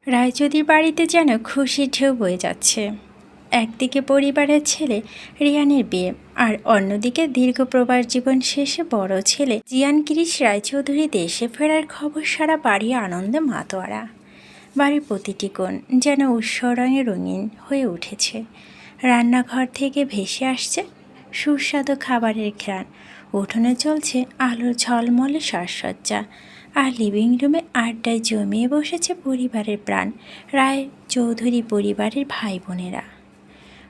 রায়চৌধুরীর বাড়িতে যেন খুশির ঢেউ বয়ে যাচ্ছে। একদিকে পরিবারের ছেলে রিয়ানের বিয়ে, আর অন্যদিকে দীর্ঘ প্রবাস জীবন শেষে বড় ছেলে জিয়ান গিরিশ রায়চৌধুরী দেশে ফেরার খবর সারা বাড়ি আনন্দে মাতোয়ারা। বাড়ির প্রতিটি কোণ যেন উৎসব রঙে রঙিন হয়ে উঠেছে। রান্নাঘর থেকে ভেসে আসছে সুস্বাদু খাবারের ঘ্রাণ, উঠোনে চলছে আলোর ঝলমলে সাজসজ্জা, আর লিভিং রুমে আড্ডায় জমিয়ে বসেছে পরিবারের প্রাণ রায় চৌধুরী পরিবারের ভাই বোনেরা।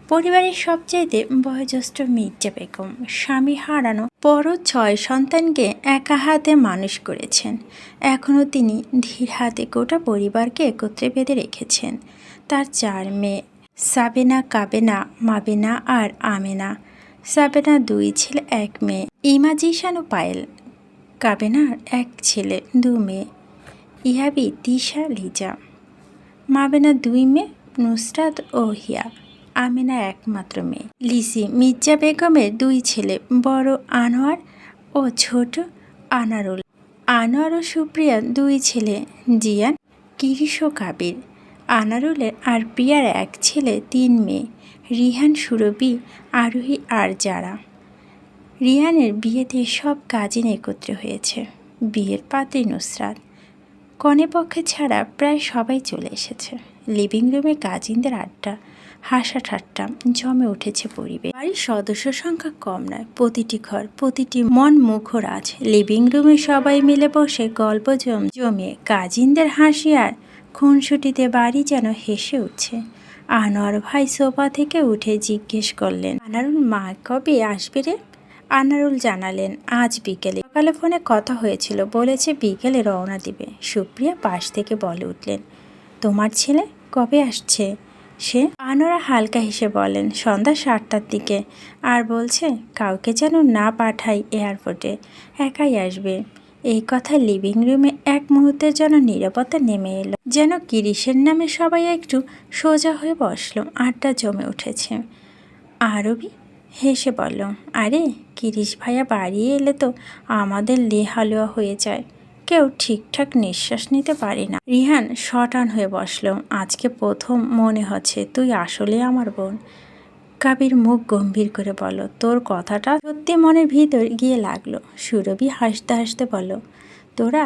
পরিবারের সবচাইতে বয়োজ্যেষ্ঠ মির্জা বেগম স্বামী হারানো বড় 6 সন্তানকে একা হাতে মানুষ করেছেন। এখনও তিনি ধীর হাতে গোটা পরিবারকে একত্রে বেঁধে রেখেছেন। তার 4 মেয়ে সাবেনা, কাবেনা, মাবেনা আর আমেনা। সাবেনা 2 ছেলে 1 মেয়ে, ইমা, জিশান ও পায়েল। কাবেনার 1 ছেলে 2 মেয়ে, ইহাবি, তিশা, লিজা। মাবেনা 2 মেয়ে, নুসরাত ও হিয়া। আমেনা একমাত্র মেয়ে লিসি। মির্জা বেগমের 2 ছেলে, বড় আনোয়ার ও ছোট আনারুল। আনোয়ার ও সুপ্রিয়া 2 ছেলে, জিয়ান, গিরিশ ও কাবির। আনারুলের আর প্রিয়ার 1 ছেলে 3 মেয়ে, রিহান, সুরভি, আরোহী আর যারা। রিহানের বিয়েতে সব কাজিন একত্রে হয়েছে। বিয়ের পাত্রী নুসরাত। কনে পক্ষে ছাড়া প্রায় সবাই চলে এসেছে। লিভিং রুমে কাজিনদের আড্ডা, হাসা ঠাট্টা জমে উঠেছে পরিবেশ। বাড়ির সদস্য সংখ্যা কম নয়, প্রতিটি ঘর, প্রতিটি মন মুখর আজ। লিভিং রুমে সবাই মিলে বসে গল্প জমিয়ে কাজিনদের হাসি আর খুনসুটিতে বাড়ি যেন হেসে উঠছে। আনোয়ার ভাই সোফা থেকে উঠে জিজ্ঞেস করলেন, আনারুল মা কবে আসবে রে? আনারুল জানালেন, আজ বিকেলে। সকালে ফোনে কথা হয়েছিল, বলেছে বিকেলে রওনা দিবে। সুপ্রিয়া পাশ থেকে বলে উঠলেন, তোমার ছেলে কবে আসছে সে? আনোয়ারা হালকা হেসে বলেন, সন্ধ্যা 7টার দিকে। আর বলছে কাউকে যেন না পাঠাই এয়ারপোর্টে, একাই আসবে। এই কথা লিভিং রুমে এক মুহূর্তের জন্য নীরবতা নেমে এলো। যেন গিরিশের নামে সবাই একটু সোজা হয়ে বসলো। আড্ডা জমে উঠেছে। আরবি হেসে বলল, আরে গিরিশ ভাইয়া বাড়ি এলে তো আমাদের হালুয়া হয়ে যায়, কেউ ঠিকঠাক নিঃশ্বাস নিতে পারি না। রিহান শটান হয়ে বসল, আজকে প্রথম মনে হচ্ছে তুই আসলে আমার বোন। কাবির মুখ গম্ভীর করে বলল, তোর কথাটা সত্যি মনের ভিতর গিয়ে লাগলো। সুরভি হাসতে হাসতে বলল, তোরা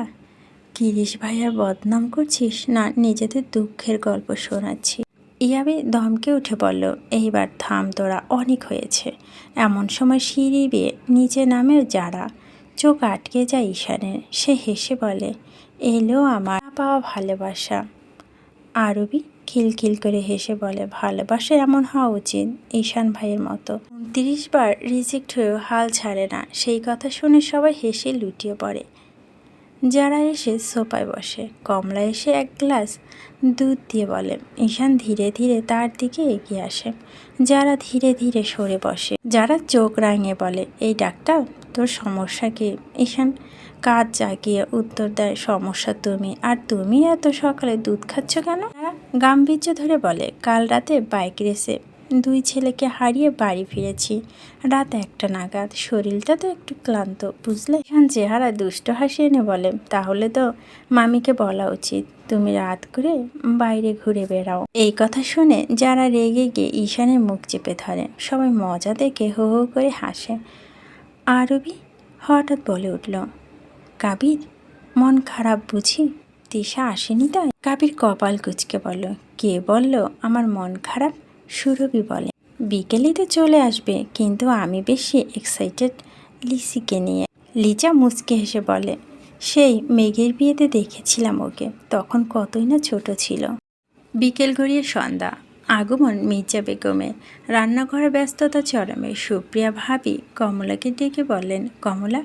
গিরিশ ভাইয়ার বদনাম করছিস না নিজেদের দুঃখের গল্প শোনাচ্ছি? ইয়াবি ধমকে উঠে বলল, এইবার থাম তোরা, অনেক হয়েছে। এমন সময় সিঁড়ি বেয়ে নিচে নামে যারা। চোখ আটকে যায় ঈশানের। সে হেসে বলে, এলো আমার পাওয়া ভালোবাসা। আরবি খিলখিল করে হেসে বলে, ভালোবাসা এমন হওয়া উচিত ঈশান ভাইয়ের মতো। 29 বার রিজেক্ট হয়েও হাল ছাড়ে না। সেই কথা শুনে সবাই হেসে লুটিয়ে পড়ে। যারা এসে সোফায় বসে। কমলা এসে 1 গ্লাস দুধ দিয়ে বলে। ঈশান ধীরে ধীরে তার দিকে এগিয়ে আসে। যারা ধীরে ধীরে সরে বসে। যারা চোখ রাঙিয়ে বলে, এই ডাক্তার তোর সমস্যা কি? ঈশান কাজ জাগিয়ে উত্তর দেয়, সমস্যা তুমি, আর তুমি এত সকালে দুধ খাচ্ছ কেন? গাম্ভীর্য ধরে বলে, কাল রাতে বাইক রেসে 2 ছেলেকে হারিয়ে বাড়ি ফিরেছি রাত 1টা নাগাদ। শরীরটা তো একটু ক্লান্ত, বুঝলে? ঈশান চেহারা দুষ্ট হাসি এনে বলে, তাহলে তো মামিকে বলা উচিত তুমি রাত করে বাইরে ঘুরে বেড়াও। এই কথা শুনে যারা রেগে গিয়ে ঈশানের মুখ চেপে ধরে। সবাই মজা দেখে হো হো করে হাসে। আরবি হঠাৎ বলে উঠল, কাবির মন খারাপ বুঝি? তিশা আসেনি তাই? কাবির কপাল কুঁচকে বলল, কে বলল আমার মন খারাপ? সুরভি বলে, বিকেলেই তো চলে আসবে, কিন্তু আমি বেশি এক্সাইটেড লিসিকে নিয়ে। লিজা মুচকে হেসে বলে, সেই মেঘের বিয়েতে দেখেছিলাম ওকে, তখন কতই না ছোট ছিল। বিকেল গড়িয়ে সন্ধ্যা। আগমন মির্জা বেগমের। রান্নাঘরে ব্যস্ততা চরমে। সুপ্রিয়া ভাবি কমলাকে ডেকে বললেন, কমলা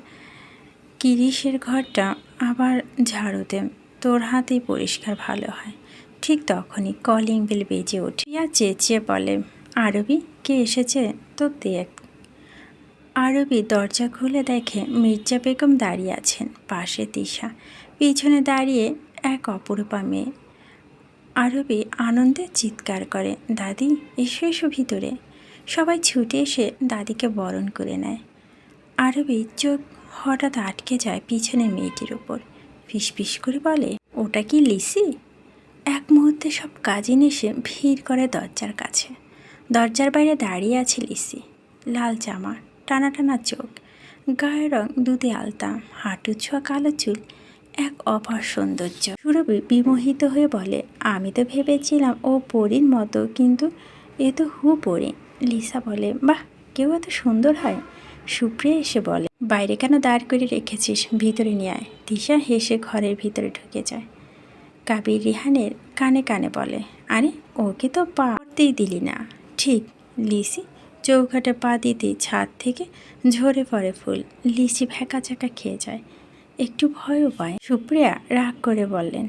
গিরিশের ঘরটা আবার ঝাড়ু দে, তোর হাতেই পরিষ্কার ভালো হয়। ঠিক তখনই কলিং বেল বেজে ওঠে। প্রিয়া চেঁচিয়ে বলে, আরবি কে এসেছে তো দেখ। আরবি দরজা খুলে দেখে মির্জা বেগম দাঁড়িয়ে আছেন, পাশে তিশা, পিছনে দাঁড়িয়ে 1 অপরূপা মেয়ে। আরবি আনন্দে চিৎকার করে, দাদি এসো এসো ভিতরে। সবাই ছুটে এসে দাদিকে বরণ করে নেয়। আরবি চোখ হঠাৎ আটকে যায় পিছনের মেয়েটির উপর। ফিসফিস করে বলে, ওটা কি লিসি? এক মুহূর্তে সব কাজিন এসে ভিড় করে দরজার কাছে। দরজার বাইরে দাঁড়িয়ে আছে লিসি। লাল জামা, টানা টানা চোখ, গায়ের রং দুধে আলতা, হাঁটু ছোঁয়া কালো চুল, এক অপার সৌন্দর্য। সুরভি বিমোহিত হয়ে বলে, আমি তো ভেবেছিলাম ও পরীর মতো, কিন্তু এ তো হু পরী। লিসা বলে, বাহ, কেউ এত সুন্দর হয়? সুপ্রিয়া এসে বলে, বাইরে কেন দাঁড় করে রেখেছিস, ভিতরে নিয়ে আয়। তিশা হেসে ঘরের ভিতরে ঢুকে যায়। কাবির রিহানের কানে কানে বলে, আরে ওকে তো পা করতেই দিলি না। ঠিক। লিসি চৌঘাটে পা দিতেই ছাদ থেকে ঝরে পড়ে ফুল। লিসি ভ্যাকাচাকা খেয়ে যায়, একটু ভয়ও পায়। সুপ্রিয়া রাগ করে বললেন,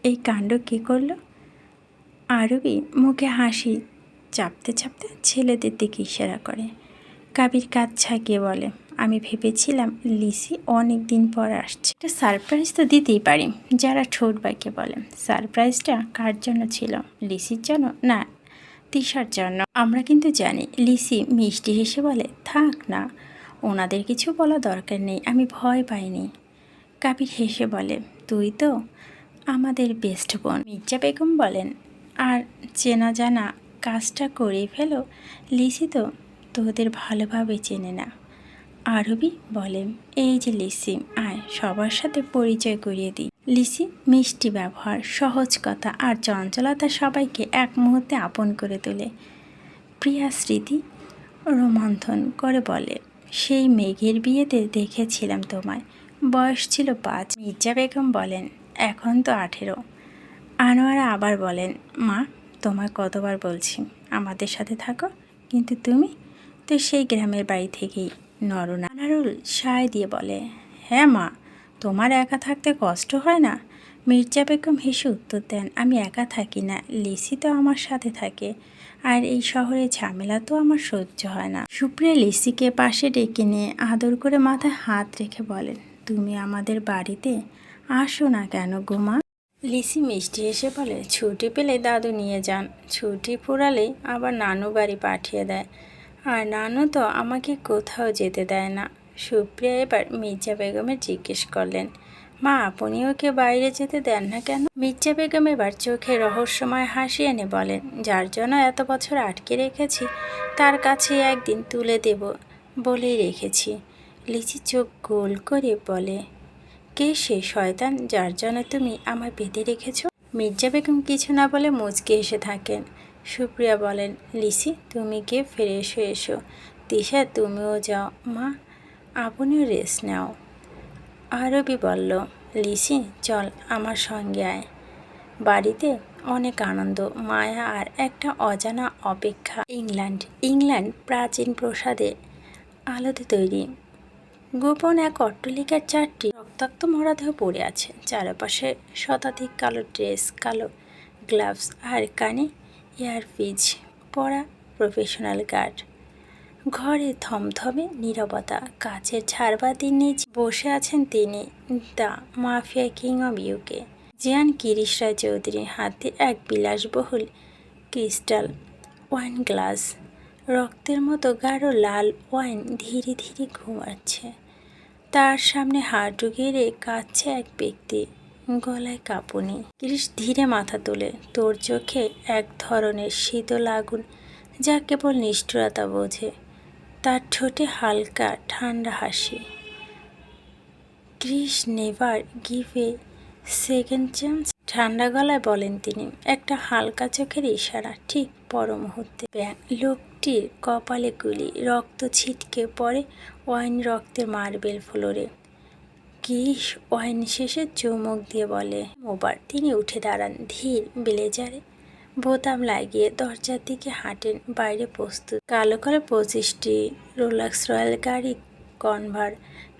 এই কাণ্ড কে করলো? আরবি মুখে হাসি চাপতে চাপতে ছেলেদের দিকে ইশারা করে। কাবির কাজ ছাকিয়ে বলে, আমি ভেবেছিলাম লিসি অনেক দিন পর আসছে, একটা সারপ্রাইজ তো দিতেই পারি। যারা ঠোঁট বাইকে বলে, সারপ্রাইজটা কার জন্য ছিল? লিসির জন্য না তিশার জন্য? আমরা কিন্তু জানি। লিসি মিষ্টি হেসে বলে, থাক না, ওনাদের কিছু বলা দরকার নেই, আমি ভয় পাইনি। কাবির হেসে বলে, তুই তো আমাদের বেস্ট বোন। মির্জা বেগম বলেন, আর চেনা জানা কাজটা করে ফেলো। লিসি তো তোদের ভালোভাবে চেনে না। আরবি বলে, এই যে লিসি, আয় সবার সাথে পরিচয় করিয়ে দিই। লিসি মিষ্টি ব্যবহার, সহজ কথা আর চঞ্চলতা সবাইকে এক মুহূর্তে আপন করে তোলে। প্রিয়া স্মৃতি রোমন্থন করে বলে, সেই মেঘের বিয়েতে দেখেছিলাম তোমায়, বয়স ছিল 5। মির্জা বেগম বলেন, এখন তো 18। আনোয়ারা আবার বলেন, মা তোমায় কতবার বলছি আমাদের সাথে থাকো, কিন্তু তুমি তো সেই গ্রামের বাড়ি থেকেই নরো না। আনারুল সায় দিয়ে বলে, হ্যাঁ মা, তোমার একা থাকতে কষ্ট হয় না? মির্জা বেগম হেসে উত্তর দেন, আমি একা থাকি না, লিসি তো আমার সাথে থাকে, আর এই শহরে ঝামেলা তো আমার সহ্য হয় না। সুপ্রিয়া লিসিকে পাশে ডেকে নিয়ে আদর করে মাথায় হাত রেখে বলেন, তুমি আমাদের বাড়িতে আসো না কেন গো মা? লিসি মিষ্টি এসে বলে, ছুটি পেলে দাদু নিয়ে যান, ছুটি ফুরালেই আবার নানু বাড়ি পাঠিয়ে দেয়, আর নানু তো আমাকে কোথাও যেতে দেয় না। সুপ্রিয়া এবার মির্জা বেগমের জিজ্ঞেস করলেন, মা আপনি ওকে বাইরে যেতে দেন না কেন? মির্জা বেগম এবার চোখে রহস্যময় হাসি এনে বলেন, যার জন্য এত বছর আটকে রেখেছি তার কাছে একদিন তুলে দেব বলেই রেখেছি। লিচি চোখ গোল করে বলে, কে সে শয়তান যার জন্য তুমি আমায় বেঁধে রেখেছ? মির্জা বেগম কিছু না বলে মুচকে এসে থাকেন। সুপ্রিয়া বলেন, লিসি তুমি গিয়ে ফ্রেশ হয়ে এসো। তিশা তুমিও যাও, মা আপনিও রেস্ট নাও। আরবি বলল, লিসি চল আমার সঙ্গে আয়। বাড়িতে অনেক আনন্দ, মায়া আর একটা অজানা অপেক্ষা। ইংল্যান্ড প্রাচীন প্রাসাদে আলোতে তৈরি গোপন এক অট্টালিকার 4টি রক্তাক্ত মরদেহ পড়ে আছে। চারপাশে শতাধিক কালো ড্রেস, কালো গ্লাভস আর কানে ইয়ারপিজ পরা প্রফেশনাল গার্ড। ঘরে থমথমে নীরবতা। কাছের ঝাড়বাতির নিচে বসে আছেন তিনি, the mafia king of UK, জিয়ান কিরিশ রায় চৌধুরী। হাতে এক বিলাসবহুল ক্রিস্টাল ওয়াইন গ্লাস, রক্তের মতো গাঢ় লাল ওয়াইন ধীরে ধীরে ঘুমাচ্ছে। তার সামনে হাঁটু গেড়ে কাঁদছে এক ব্যক্তি, গলায় কাঁপুনি। কিরিশ ধীরে মাথা তোলে। তোর চোখে এক ধরনের শীতল আগুন যা কেবল নিষ্ঠুরতা বোঝে। তার ঠোঁটে হালকা ঠান্ডা হাসি। Chris never give a second chance, ঠান্ডা গলায় বলেন তিনি। একটা হালকা চোখের ইশারা, ঠিক পর মুহূর্তে ব্যাং। লোকটির কপালে গুলি, রক্ত ছিটকে পড়ে ওয়াইন রক্তের মার্বেল ফ্লোরে। ক্রিস ওয়াইন শেষে চুমুক দিয়ে বলে, ওবার। তিনি উঠে দাঁড়ান, ধীর ব্লেজারে বোতাম লাগিয়ে দরজার দিকে হাঁটেন। বাইরে প্রস্তুত কালো করে 25টি রোলাক্স রয়্যাল গাড়ি কনভার,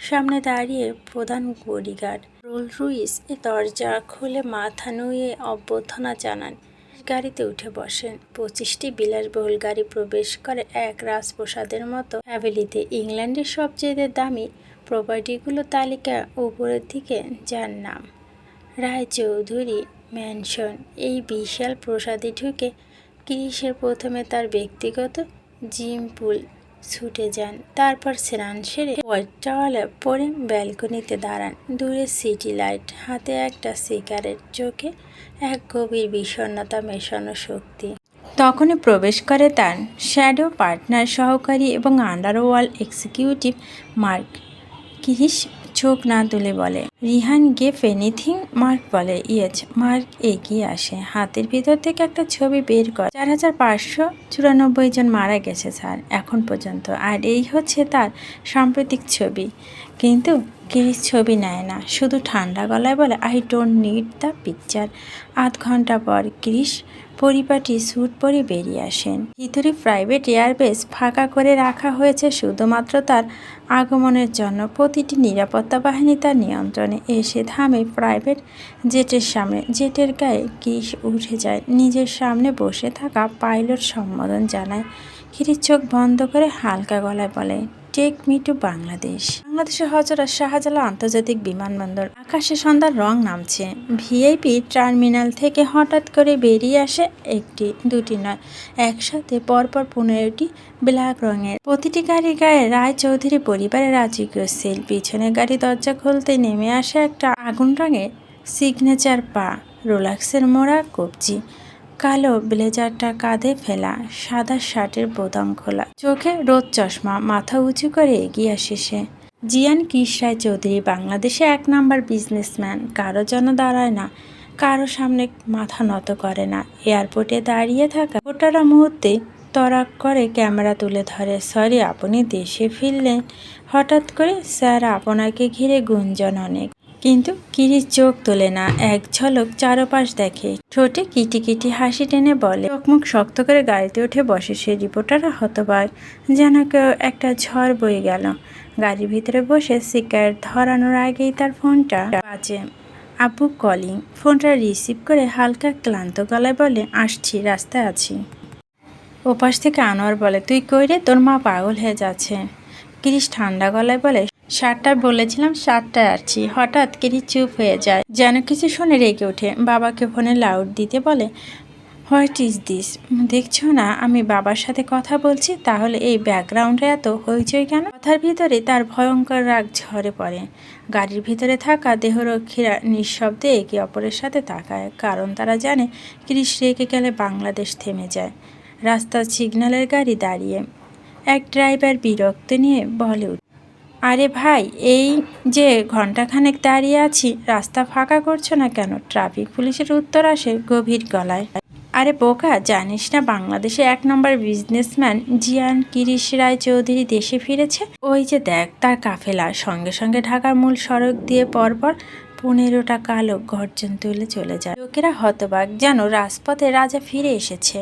সামনে দাঁড়িয়ে প্রধান বডিগার্ড রোল রুইস। দরজা খুলে মাথা নুয়ে অভ্যর্থনা জানান। গাড়িতে উঠে বসেন। 25টি বিলাসবহুল গাড়ি প্রবেশ করে এক রাজপ্রাসাদের মতো হ্যাভেলিতে। ইংল্যান্ডের সবচেয়ে দামি প্রপার্টিগুলো তালিকা উপরের দিকে, যার নাম রায় চৌধুরী ম্যানশন। এই বিশাল প্রাসাদে ঢুকে ক্রিসের প্রথমে তার ব্যক্তিগত জিম পুল ছুটে যান। তারপর স্নান সেরে হোয়াইট টাওয়ালে পরে ব্যালকনিতে দাঁড়ান। দূরে সিটি লাইট, হাতে একটা সিগারেট, চোখে এক গভীর বিষণ্ণতা মেশানো শক্তি। তখনই প্রবেশ করে তার শ্যাডো পার্টনার, সহকারী এবং আন্ডারওয়ার্ল্ড এক্সিকিউটিভ মার্ক। কিরিশ চোখ না তুলে বলে, রিহান গেভ এনিথিং? মার্ক বলে, ইয়েস। মার্ক এগিয়ে আসে, হাতের ভিতর থেকে একটা ছবি বের করে। 4594 জন মারা গেছে স্যার এখন পর্যন্ত, আর এই হচ্ছে তার সাম্প্রতিক ছবি। কিন্তু কিরিশ ছবি নেয় না, শুধু ঠান্ডা গলায় বলে, I don't need the picture. আধ ঘন্টা পর কিরিশ পরিপাটি স্যুট পরে বেরিয়ে আসেন। ভিতরে প্রাইভেট এয়ারবেস ফাঁকা করে রাখা হয়েছে শুধুমাত্র তার আগমনের জন্য। প্রতিটি নিরাপত্তা বাহিনী তার নিয়ন্ত্রণে। এসে থামে প্রাইভেট জেটের সামনে। জেটের গায়ে কিরিশ উঠে যায়, নিজের সামনে বসে থাকা পাইলট সম্বোধন জানায়। কিরিশ চোখ বন্ধ করে হালকা গলায় বলে, টেক মি টু বাংলাদেশ। বাংলাদেশের হযরত শাহজালাল আন্তর্জাতিক বিমানবন্দর। আকাশে সন্ধ্যার রং নামছে। ভিআইপি টার্মিনাল থেকে হঠাৎ করে বেরিয়ে আসে একটি, দুটি নয়, একসাথে পরপর 15টি ব্ল্যাক রঙের। প্রতিটি গাড়ি গায়ে রায় চৌধুরী পরিবারের রাজকীয় সিল। পিছনের গাড়ি দরজা খুলতে নেমে আসে একটা আগুন রঙের সিগনেচার পা, রোলাক্সের মোড়া কবজি, কালো ব্লেজারটা কাঁধে ফেলা, সাদা শার্টের বোতাম খোলা, চোখে রোদ চশমা, মাথা উঁচু করে এগিয়ে আসে সে। জিয়ান কিরিশ রায়চৌধুরী, বাংলাদেশে 1 নাম্বার বিজনেসম্যান। কারো জন্য দাঁড়ায় না, কারো সামনে মাথা নত করে না। এয়ারপোর্টে দাঁড়িয়ে থাকা ভোটাররা মুহূর্তে তড়াক করে ক্যামেরা তুলে ধরে। সরি, আপনি দেশে ফিরলেন হঠাৎ করে? স্যার, আপনাকে ঘিরে গুঞ্জন অনেক। কিন্তু কিরিশ চোখ তোলে না, এক ঝলক চারপাশ দেখে, ঠোঁটে কিটিকিটি হাসি টেনে বলে, চোখ মুখ শক্ত করে গাড়িতে উঠে বসে সে। রিপোর্টাররা হতবাক, যেন কেউ একটা ঝড় বয়ে গেল। গাড়ির ভিতরে বসে সিগারেট ধরানোর আগেই তার ফোনটা বাজে। আব্বু কলিং। ফোনটা রিসিভ করে হালকা ক্লান্ত গলায় বলে, আসছি, রাস্তায় আছি। ওপাশ থেকে আনোয়ার বলে, তুই কই রে? তোর মা পাগল হয়ে যাচ্ছে। কিরিশ ঠান্ডা গলায় বলে, 7টায় বলেছিলাম, 7টায় আসছি। হঠাৎ কিরিশ চুপ হয়ে যায়, যেন কিছু শুনে রেগে ওঠে। বাবাকে ফোনে লাউড দিতে বলে, হোয়াট ইজ দিস? দেখছো না আমি বাবার সাথে কথা বলছি? তাহলে এই ব্যাকগ্রাউন্ডে এত হইচই কেন? কথার ভিতরে তার ভয়ঙ্কর রাগ ঝরে পড়ে। গাড়ির ভিতরে থাকা দেহরক্ষীরা নিঃশব্দে একে অপরের সাথে তাকায়, কারণ তারা জানে কিরিশ রেগে গেলে বাংলাদেশ থেমে যায়। রাস্তার সিগন্যালের গাড়ি দাঁড়িয়ে। এক ড্রাইভার বিরক্ত নিয়ে বলে, আরে ভাই, এই যে ঘন্টাখানেক দাঁড়িয়ে আছি, রাস্তা ফাঁকা করছো না কেন? ট্রাফিক পুলিশের উত্তর আসে গভীর গলায়, আরে বোকা, জানিস না বাংলাদেশে 1 নম্বর বিজনেসম্যান জিয়ান কিরিশ রায়চৌধুরী দেশে ফিরেছে? ওই যে দেখ তার কাফেলা। সঙ্গে সঙ্গে ঢাকার মূল সড়ক দিয়ে পরপর 15টা কালো গর্জন তুলে চলে যায়। লোকেরা হতবাক, যেন রাজপথে রাজা ফিরে এসেছে।